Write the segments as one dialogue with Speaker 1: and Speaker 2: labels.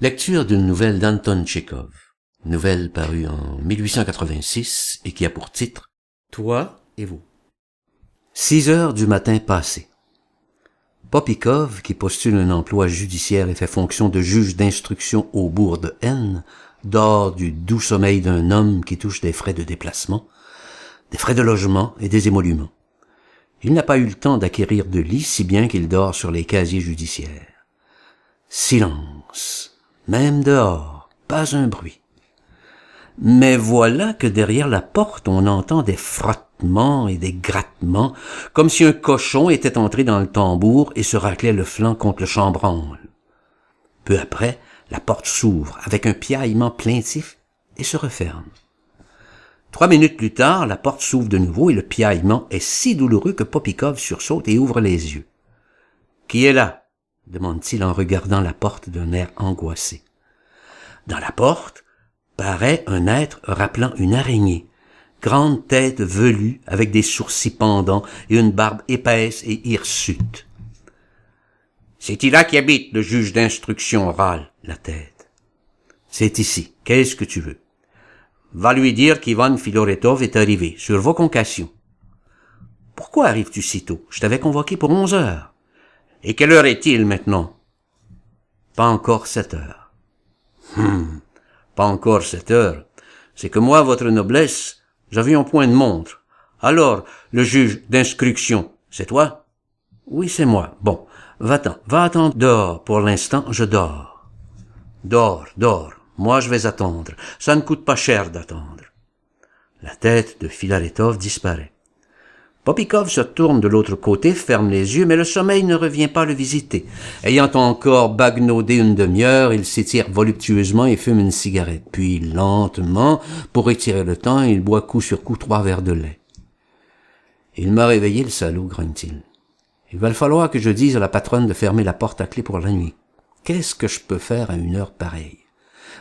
Speaker 1: Lecture d'une nouvelle d'Anton Tchekhov, nouvelle parue en 1886 et qui a pour titre « Toi et vous ». 6 heures du matin passées. Popikov, qui postule un emploi judiciaire et fait fonction de juge d'instruction au bourg de N, dort du doux sommeil d'un homme qui touche des frais de déplacement, des frais de logement et des émoluments. Il n'a pas eu le temps d'acquérir de lit, si bien qu'il dort sur les casiers judiciaires. Silence. Même dehors, pas un bruit. Mais voilà que derrière la porte, on entend des frottements et des grattements, comme si un cochon était entré dans le tambour et se raclait le flanc contre le chambranle. Peu après, la porte s'ouvre avec un piaillement plaintif et se referme. 3 minutes plus tard, la porte s'ouvre de nouveau et le piaillement est si douloureux que Popikov sursaute et ouvre les yeux. « Qui est là ?» demande-t-il en regardant la porte d'un air angoissé. Dans la porte paraît un être rappelant une araignée, grande tête velue avec des sourcils pendants et une barbe épaisse et hirsute. « C'est-il là qui habite, le juge d'instruction orale ?» la tête. « C'est ici. Qu'est-ce que tu veux? » « Va lui dire qu'Ivan Filoretov est arrivé, sur vos convocations. »« Pourquoi arrives-tu si tôt? Je t'avais convoqué pour 11 heures. »« Et quelle heure est-il maintenant? »« Pas encore 7 heures. »« Pas encore 7 heures. C'est que moi, votre noblesse, j'avais un point de montre. Alors, le juge d'instruction, c'est toi? »« Oui, c'est moi. Bon, va-t'en. Va attendre dehors. Pour l'instant, je dors. »« Dors. Moi, je vais attendre. Ça ne coûte pas cher d'attendre. » La tête de Filaretov disparaît. Popikov se tourne de l'autre côté, ferme les yeux, mais le sommeil ne revient pas le visiter. Ayant encore bagnaudé une demi-heure, il s'étire voluptueusement et fume une cigarette. Puis, lentement, pour étirer le temps, il boit coup sur coup 3 verres de lait. « Il m'a réveillé, le salaud, grogne-t-il. Il va falloir que je dise à la patronne de fermer la porte à clé pour la nuit. Qu'est-ce que je peux faire à une heure pareille?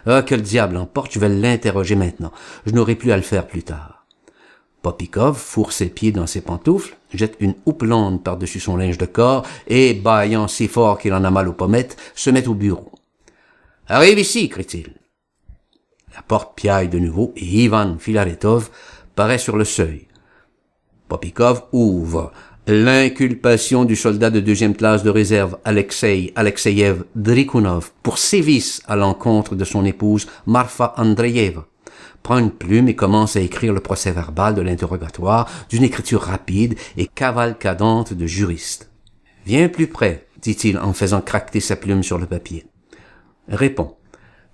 Speaker 1: Ah, que le diable emporte, je vais l'interroger maintenant. Je n'aurai plus à le faire plus tard. » Popikov fourre ses pieds dans ses pantoufles, jette une houppelande par-dessus son linge de corps et, bâillant si fort qu'il en a mal aux pommettes, se met au bureau. « Arrive ici, crie-t-il. » La porte piaille de nouveau et Ivan Filaretov paraît sur le seuil. Popikov ouvre. L'inculpation du soldat de 2e classe de réserve Alexei Alexeyev Drikunov pour sévices à l'encontre de son épouse Marfa Andreeva. Prend une plume et commence à écrire le procès-verbal de l'interrogatoire d'une écriture rapide et cavalcadante de juriste. « Viens plus près, dit-il en faisant craqueter sa plume sur le papier. Réponds.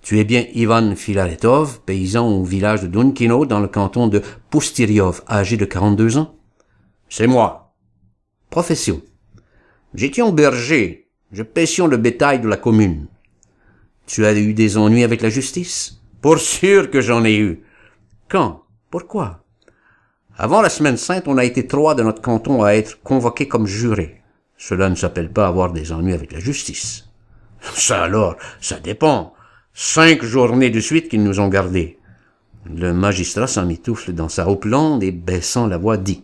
Speaker 1: Tu es bien Ivan Filaretov, paysan au village de Dunkino dans le canton de Poustyriov, âgé de 42 ans? C'est moi. Profession. J'étais berger. Je paissions le bétail de la commune. Tu as eu des ennuis avec la justice? Pour sûr que j'en ai eu. Quand? Pourquoi? Avant la semaine sainte, on a été 3 de notre canton à être convoqués comme jurés. Cela ne s'appelle pas avoir des ennuis avec la justice. Ça alors, ça dépend. 5 journées de suite qu'ils nous ont gardés. Le magistrat s'emmitoufle dans sa houppelande et baissant la voix dit: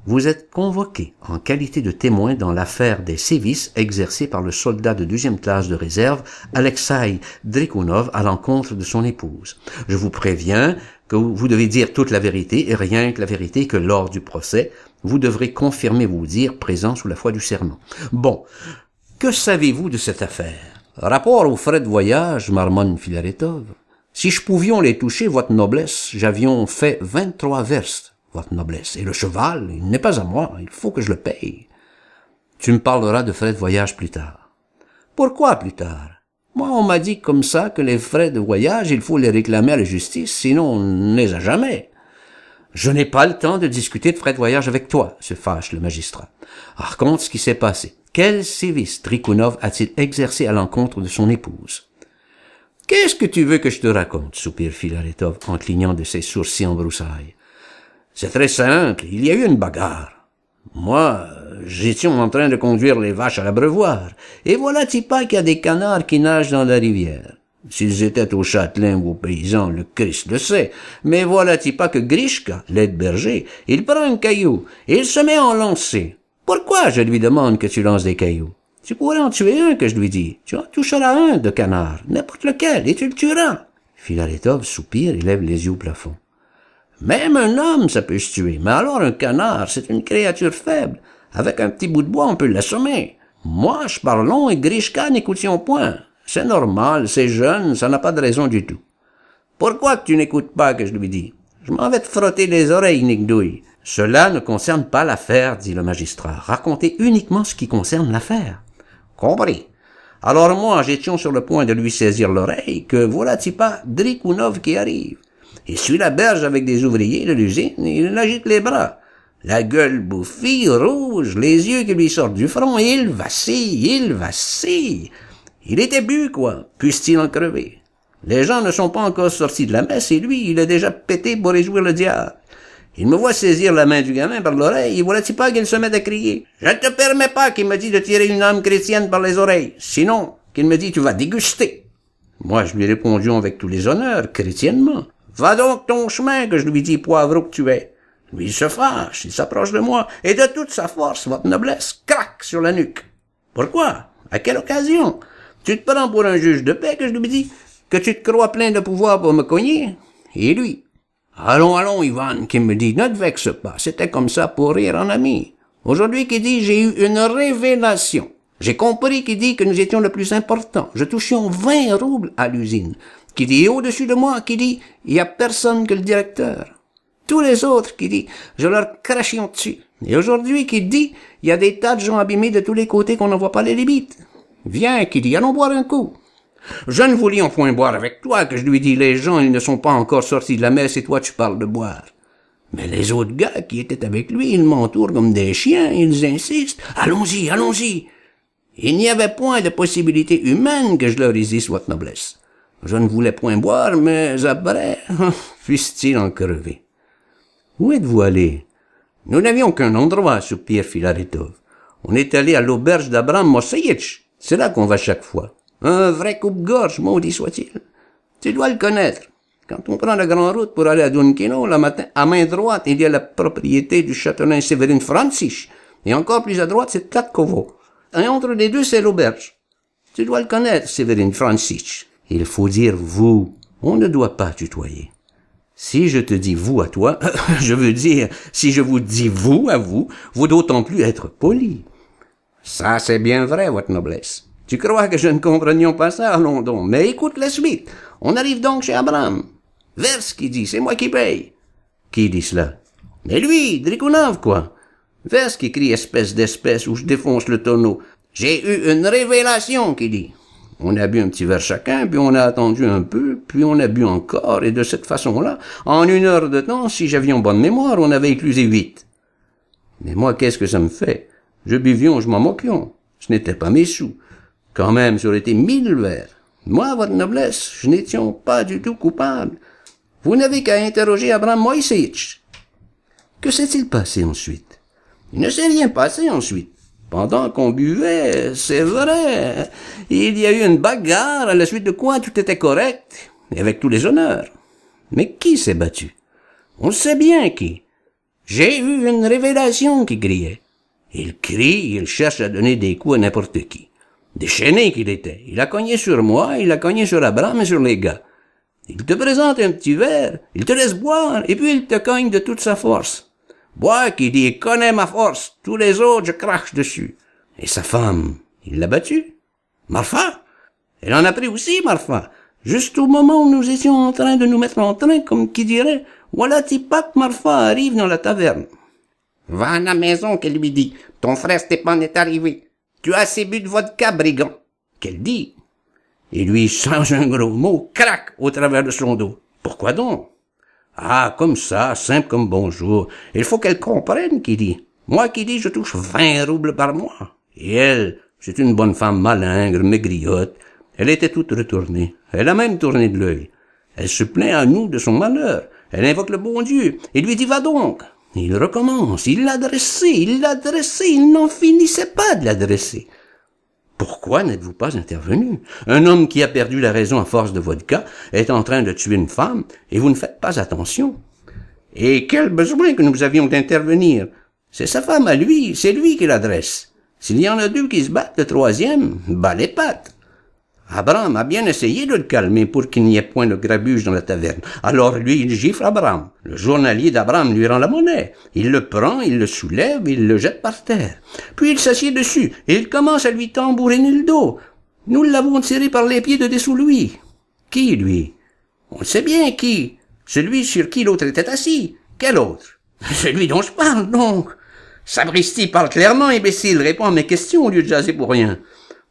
Speaker 1: Vous êtes convoqué en qualité de témoin dans l'affaire des sévices exercés par le soldat de 2e classe de réserve Alexei Drikunov à l'encontre de son épouse. Je vous préviens que vous devez dire toute la vérité et rien que la vérité, que lors du procès, vous devrez confirmer vos dires présents sous la foi du serment. Bon, que savez-vous de cette affaire? Rapport aux frais de voyage, marmonne Filaretov. Si je pouvions les toucher, votre noblesse, j'avions fait 23 verstes. Votre noblesse. Et le cheval, il n'est pas à moi, il faut que je le paye. Tu me parleras de frais de voyage plus tard. Pourquoi plus tard? Moi, on m'a dit comme ça que les frais de voyage, il faut les réclamer à la justice, sinon on ne les a jamais. Je n'ai pas le temps de discuter de frais de voyage avec toi, se fâche le magistrat. Raconte ce qui s'est passé. Quel sévice Drikunov a-t-il exercé à l'encontre de son épouse? Qu'est-ce que tu veux que je te raconte? Soupire Filaretov en clignant de ses sourcils en broussailles. C'est très simple, il y a eu une bagarre. Moi, j'étais en train de conduire les vaches à l'abreuvoir, et voilà pas qu'il y a des canards qui nagent dans la rivière. S'ils étaient au châtelain ou aux paysans, le Christ le sait, mais voilà pas que Grishka, l'aide-berger, il prend un caillou, et il se met à en lancer. Pourquoi, je lui demande, que tu lances des cailloux? Tu pourrais en tuer un, que je lui dis. Tu en toucheras un de canard, n'importe lequel, et tu le tueras. Filaretov soupire et lève les yeux au plafond. Même un homme, ça peut se tuer, mais alors un canard, c'est une créature faible. Avec un petit bout de bois, on peut l'assommer. Moi, je parle long et Grishka n'écoutions point. C'est normal, c'est jeune, ça n'a pas de raison du tout. Pourquoi que tu n'écoutes pas, que je lui dis? Je m'en vais te frotter les oreilles, Nick-Douille. Cela ne concerne pas l'affaire, dit le magistrat. Racontez uniquement ce qui concerne l'affaire. Compris. Alors moi, j'étais sur le point de lui saisir l'oreille, que voilà-t-il pas Drikounov qui arrive. Il suit la berge avec des ouvriers de l'usine, et il agite les bras. La gueule bouffie, rouge, les yeux qui lui sortent du front, et il vacille. Il était bu, quoi, puisse-t-il en crever. Les gens ne sont pas encore sortis de la messe, et lui, il a déjà pété pour réjouir le diable. Il me voit saisir la main du gamin par l'oreille, et voilà-t-il pas qu'il se met à crier. Je ne te permets pas qu'il me dit de tirer une âme chrétienne par les oreilles, sinon, qu'il me dit tu vas déguster. Moi, je lui ai répondu avec tous les honneurs, chrétiennement. Va donc ton chemin, que je lui dis, poivreau que tu es. Lui, il se fâche, il s'approche de moi, et de toute sa force, votre noblesse, craque sur la nuque. Pourquoi? À quelle occasion? Tu te prends pour un juge de paix, que je lui dis, que tu te crois plein de pouvoir pour me cogner? Et lui? Allons, Ivan, qui me dit, ne te vexe pas, c'était comme ça pour rire en ami. Aujourd'hui, qui dit, j'ai eu une révélation. J'ai compris qui dit que nous étions le plus important. Je touchions 20 roubles à l'usine. Qui dit, au-dessus de moi, qui dit, il y a personne que le directeur. Tous les autres, qui dit, je leur crachions dessus. Et aujourd'hui, qui dit, il y a des tas de gens abîmés de tous les côtés qu'on n'en voit pas les limites. Viens, qui dit, allons boire un coup. Je ne voulais point boire avec toi, que je lui dis, les gens, ils ne sont pas encore sortis de la messe et toi, tu parles de boire. Mais les autres gars qui étaient avec lui, ils m'entourent comme des chiens, ils insistent. Allons-y. Il n'y avait point de possibilité humaine que je leur dise votre noblesse. Je ne voulais point boire, mais après, puisse-t-il en crever. Où êtes-vous allé? Nous n'avions qu'un endroit, soupire Filaretov. On est allé à l'auberge d'Abraham Moseïch. C'est là qu'on va chaque fois. Un vrai coupe-gorge, maudit soit-il. Tu dois le connaître. Quand on prend la grande route pour aller à Dunkino, le matin, à main droite, il y a la propriété du châtelain Séverine Francis. Et encore plus à droite, c'est Tlatkovo. Et entre les deux, c'est l'auberge. Tu dois le connaître, Séverine Francis. Il faut dire vous. On ne doit pas tutoyer. Si je te dis vous à toi, je veux dire, si je vous dis vous à vous, vous d'autant plus être poli. Ça, c'est bien vrai, votre noblesse. Tu crois que je ne comprenions pas ça à London, mais écoute la suite. On arrive donc chez Abraham. Verse qui dit, c'est moi qui paye. Qui dit cela? Mais lui, Drikounov, quoi. Verse qui crie espèce où je défonce le tonneau. J'ai eu une révélation, qui dit. On a bu un petit verre chacun, puis on a attendu un peu, puis on a bu encore, et de cette façon-là, en 1 heure de temps, si j'avions bonne mémoire, on avait éclusé 8. Mais moi, qu'est-ce que ça me fait? Je buvions, je m'en moquions. Ce n'était pas mes sous. Quand même, ça aurait été 1000 verres. Moi, votre noblesse, je n'étions pas du tout coupable. Vous n'avez qu'à interroger Abraham Moïseïch. Que s'est-il passé ensuite? Il ne s'est rien passé ensuite. Pendant qu'on buvait, c'est vrai, il y a eu une bagarre, à la suite de quoi tout était correct, et avec tous les honneurs. Mais qui s'est battu? On sait bien qui. J'ai eu une révélation, qui criait. Il crie, il cherche à donner des coups à n'importe qui. Déchaîné qu'il était. Il a cogné sur moi, il a cogné sur Abraham et sur les gars. Il te présente un petit verre, il te laisse boire, et puis il te cogne de toute sa force. Bois qui dit, il connaît ma force, tous les autres, je crache dessus. Et sa femme, il l'a battue. Marfa? Elle en a pris aussi, Marfa. Juste au moment où nous étions en train de nous mettre en train, comme qui dirait, voilà Tipak Marfa arrive dans la taverne. Va à la maison, qu'elle lui dit, ton frère Stepan est arrivé. Tu as assez bu de vodka, brigand. Qu'elle dit. Et lui change un gros mot, crac, au travers de son dos. Pourquoi donc? Ah, comme ça, simple comme bonjour. Il faut qu'elle comprenne, qui dit. Moi qui dis, je touche 20 roubles par mois. Et elle, c'est une bonne femme malingre, maigriotte. Elle était toute retournée. Elle a même tourné de l'œil. Elle se plaint à nous de son malheur. Elle invoque le bon Dieu et lui dit, va donc. Il recommence, il l'adressait, il n'en finissait pas de l'adresser. Pourquoi n'êtes-vous pas intervenu? Un homme qui a perdu la raison à force de vodka est en train de tuer une femme, et vous ne faites pas attention. Et quel besoin que nous avions d'intervenir? C'est sa femme à lui, c'est lui qui l'adresse. S'il y en a deux qui se battent, le troisième bat les pattes. Abraham a bien essayé de le calmer pour qu'il n'y ait point de grabuge dans la taverne. Alors lui, il gifle Abraham. Le journalier d'Abraham lui rend la monnaie. Il le prend, il le soulève, il le jette par terre. Puis il s'assied dessus et il commence à lui tambouriner le dos. Nous l'avons tiré par les pieds de dessous lui. Qui, lui? On le sait bien qui. Celui sur qui l'autre était assis. Quel autre? Celui dont je parle, donc. Sapristi, parle clairement, imbécile. Réponds à mes questions au lieu de jaser pour rien.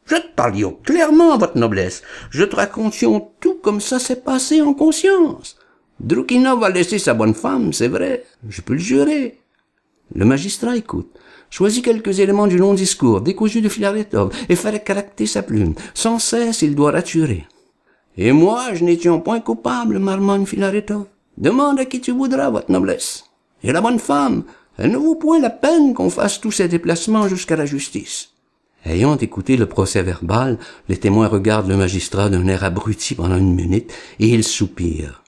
Speaker 1: Je te parle clairement, votre noblesse. Je te racontions tout comme ça s'est passé en conscience. Drukinov a laissé sa bonne femme, c'est vrai. Je peux le jurer. Le magistrat écoute. Choisit quelques éléments du long discours, décousu de Filaretov, et fait caractérer sa plume. Sans cesse, il doit raturer. Et moi, je n'étais point coupable, marmonne Filaretov. Demande à qui tu voudras, votre noblesse. Et la bonne femme, elle ne vaut point la peine qu'on fasse tous ces déplacements jusqu'à la justice. Ayant écouté le procès-verbal, les témoins regardent le magistrat d'un air abruti pendant 1 minute, et il soupire.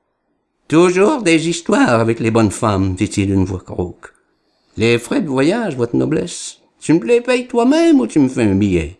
Speaker 1: « Toujours des histoires avec les bonnes femmes, dit-il d'une voix rauque. Les frais de voyage, votre noblesse, tu me les payes toi-même ou tu me fais un billet?